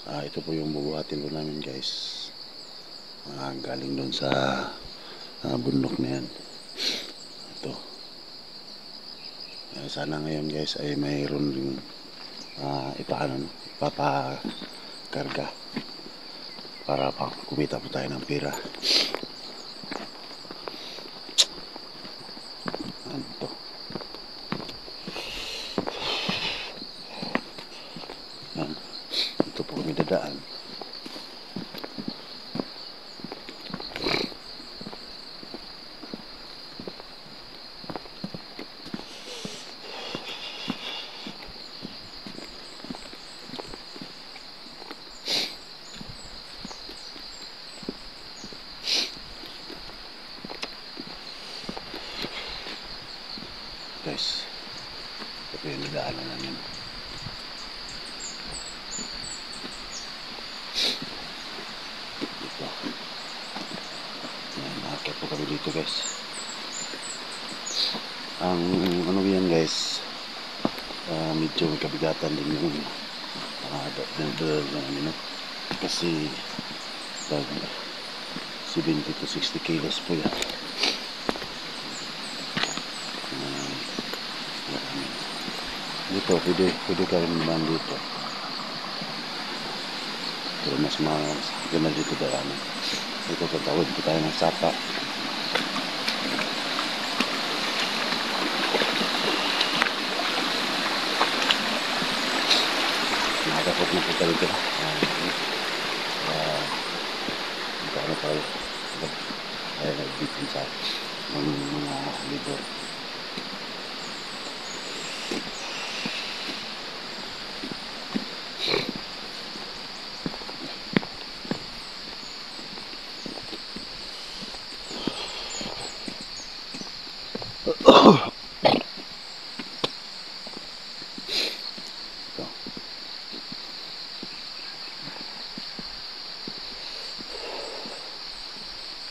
Ito po yung bubuhatin po namin guys. Galing doon sa bundok na yan. Ito. Sana ngayon guys ay mayroon rin ipapakarga para kumita po tayo ng pera. Ano to? Yan. Ito po kami dadaan. Guys, ito yung nadaanan namin. Dito. Nakakit po kami dito guys. Ang ano yan guys, medyo may kabigatan din yung namin, no? Kasi 70 to 60 kilos po yan. Dito, pwede ka rin naman dito. Pero mas ganda dito daanan. Dito sa tawid po tayo ng sapa. Nakakapot na po tayo dito. Ano tayo? Ay, nagbitin sa mga libor.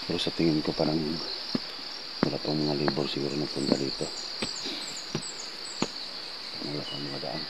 Pero sa tingin ko parang wala pang mga libor siguro napunta dito. Wala pang mga daan.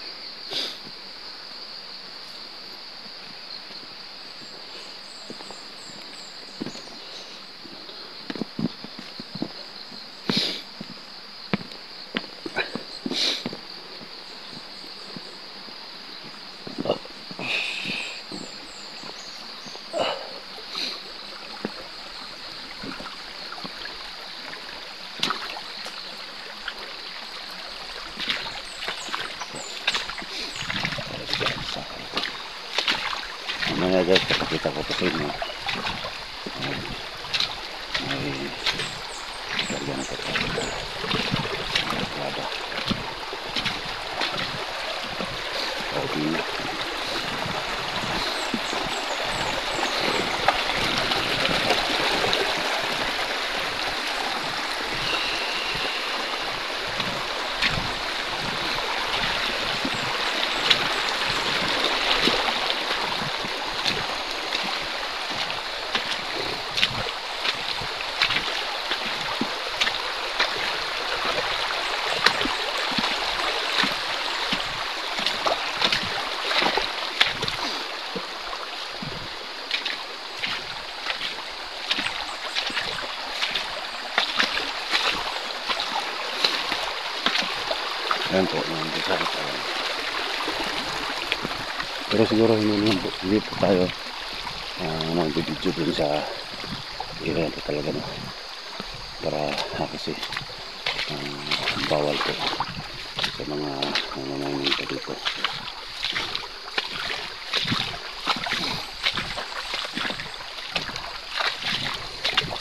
Mamaya guys, pakita ko pa sa inyo. May karga na pagkakita. Kargada. Okay na. Ayan po, nandito tayo. Pero siguro hindi po tayo mag-video dun sa area po talaga, no? Para kasi bawal po sa mga nangyayari pa dito.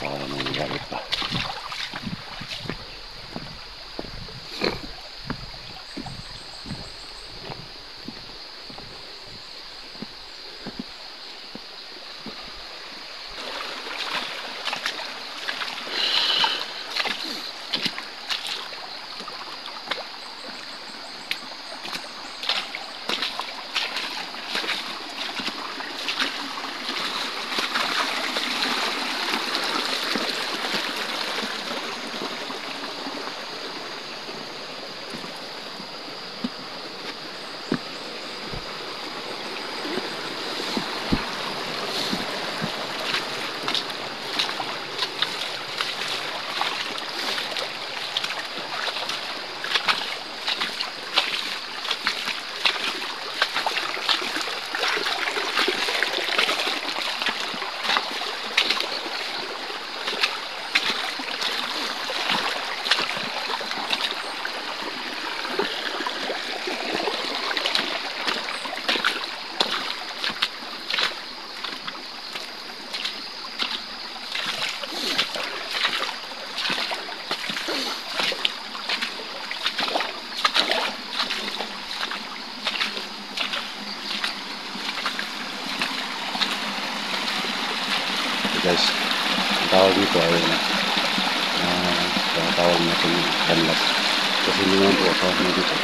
Para nangyayari pa. guys. Ang tawag dito ay tawag natin canvas. Kasi hindi naman po ako dito.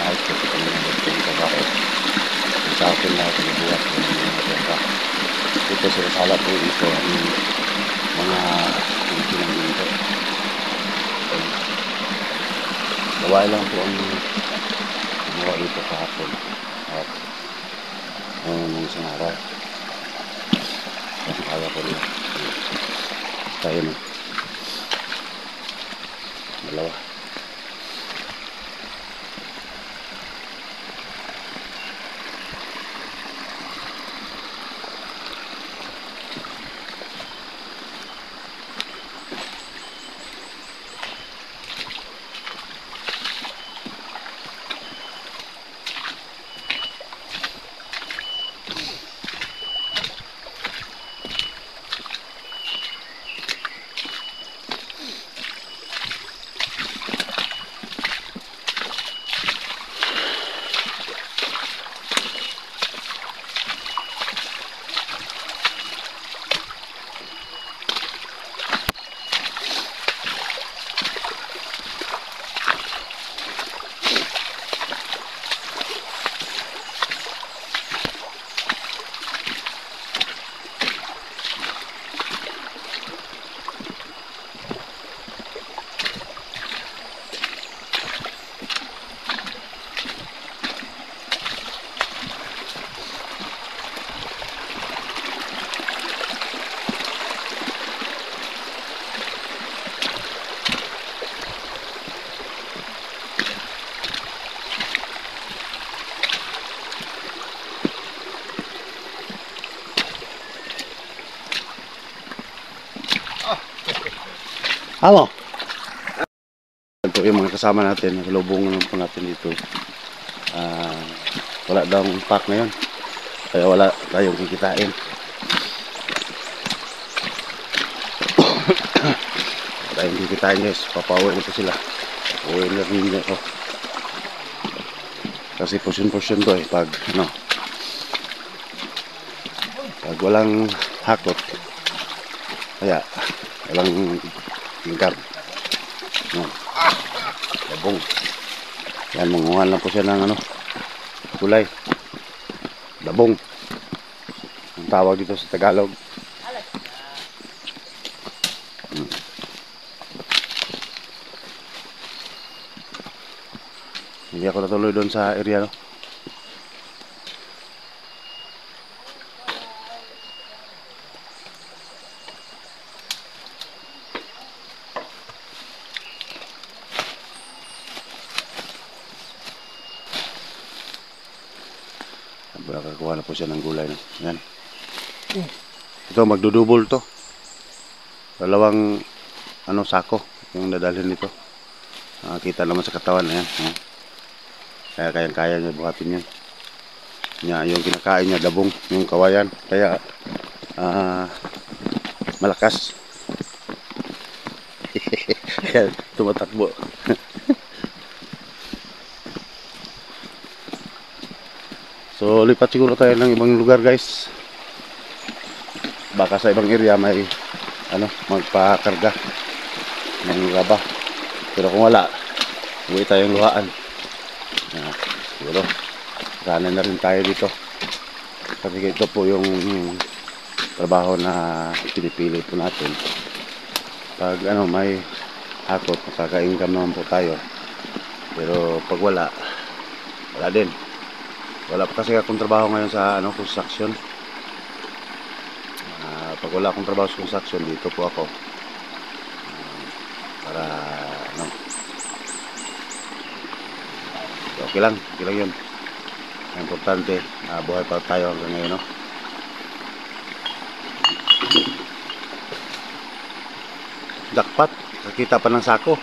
Naayos ko ito kami ng trabaho. Sa akin lahat ng buhat ng mga trabaho. Ito sila po ito ang mga pinagdito. Gawain lang po ang gawa dito kahapon at ng isang araw. Kasi kaya ko rin tayo na dalawa. Amo. Ito yung mga kasama natin, lubungan po natin dito. Wala daw ang pack ngayon. Kaya wala tayong kikitain. Wala tayong kikitain guys. Papauwi na po sila. Uwi na rin ako. Kasi portion to eh. Pag walang hakot. Kaya walang income. Labong. Yan, manguhan lang po siya ng kulay. Labong. Ang tawag dito sa Tagalog. Hindi ako natuloy doon sa area, no? Nakakuha na po siya ng gulay, no? Yan. Ito magdudubol to. Dalawang sako yung dadalhin nito. Nakakita naman sa katawan na yan. Kaya kayang-kaya niya buhatin yan. Yung kinakain niya dabong, yung kawayan. Kaya malakas. Kaya tumatakbo. So lipat siguro tayo ng ibang lugar guys. Baka sa ibang area may magpakarga ng raba. Pero kung wala, uwi tayong luhaan. Siguro sana na rin tayo dito. Kasi ito po yung trabaho na pinipili po natin. Pag may hakot, makaka-income naman po tayo. Pero pag wala din. Wala pa kasi akong trabaho ngayon sa construction. Pag wala akong trabaho sa construction, dito po ako. Para okay lang yun. Ang importante, buhay pa tayo hanggang ngayon, no? Jackpot, nakita pa ng sako.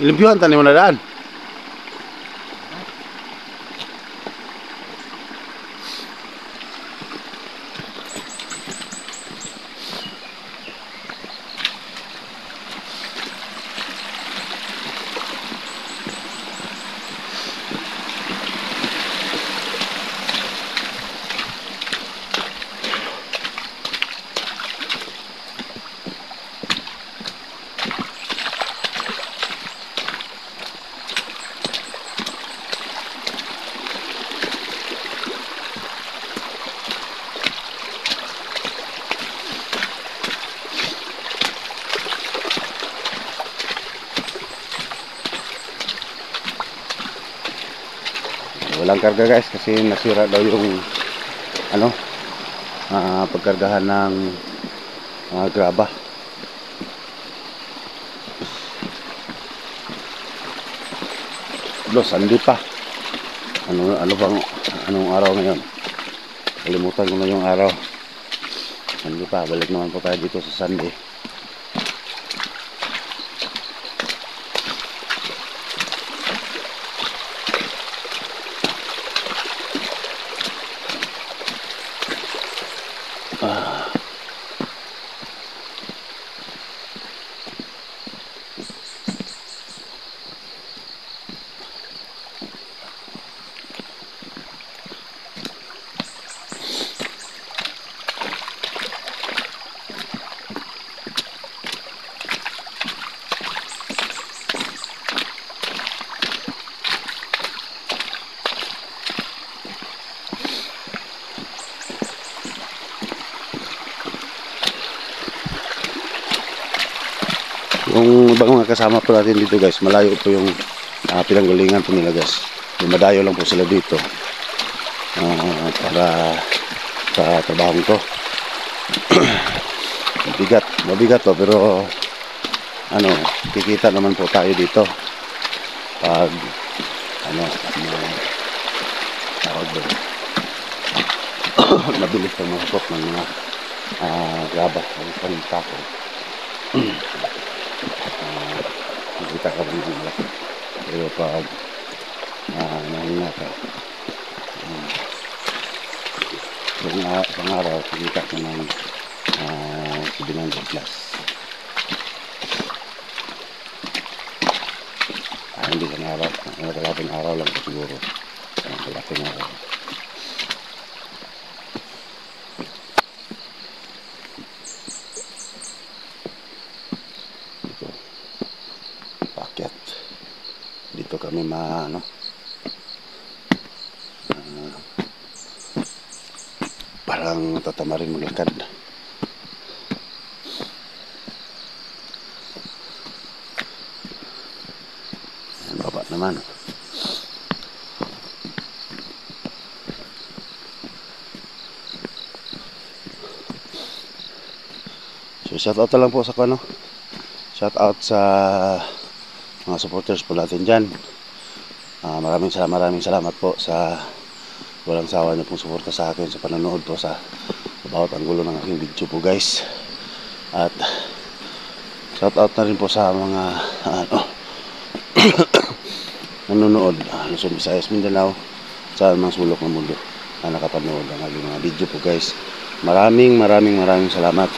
Ilimpyuhan tayo mo na daan. walang karga guys kasi nasira daw yung ano, pagkargahan ng graba. Sandi pa. Ano bang anong araw ngayon? Kalimutan ko na yung araw. Sandi pa, balik naman po tayo dito sa Sunday. Yung ibang mga kasama po natin dito guys, malayo po yung pinanggalingan po nila guys. Dumadayo lang po sila dito para sa trabaho ko. Mabigat po pero ano, kikita naman po tayo dito pag ano, tawag doon. Mabilis na makapot ng mga graba ang panitako. Kita ka rin ng malaki pero pag nahina ka isang araw kita ka ng 700 plus. Hindi isang araw, kalaping araw lang siguro, kalaping araw. Dito kami parang tatama rin maglakad. Baba naman. So shout out lang po sa kano. Shout out sa mga supporters po natin dyan. Maraming salamat po sa walang sawa niyo pong suporta sa akin sa panonood po sa bawat anggulo ng aking video po guys. At shout out na rin po sa mga nanonood Luzon, Visayas, Mindanao, sa mga sulok ng mundo na nakapanood ang aking mga video po guys. Maraming salamat.